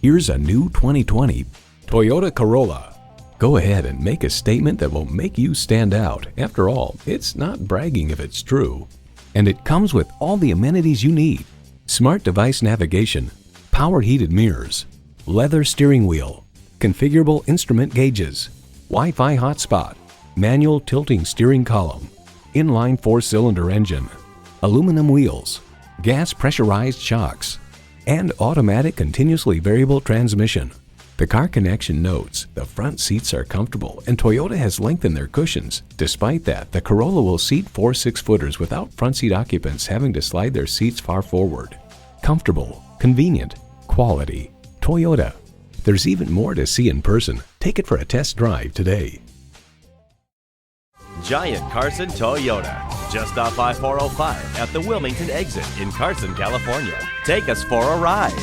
Here's a new 2020 Toyota Corolla. Go ahead and make a statement that will make you stand out. After all, it's not bragging if it's true. And it comes with all the amenities you need. Smart device navigation, power heated mirrors, leather steering wheel, configurable instrument gauges, Wi-Fi hotspot, manual tilting steering column, inline 4-cylinder engine, aluminum wheels, gas pressurized shocks, and automatic continuously variable transmission. The Car Connection notes the front seats are comfortable and Toyota has lengthened their cushions. Despite that, the Corolla will seat 4 6-footers without front seat occupants having to slide their seats far forward. Comfortable, convenient, quality. Toyota. There's even more to see in person. Take it for a test drive today. Giant Carson Toyota, just off I-405 at the Wilmington exit in Carson, California. Take us for a ride.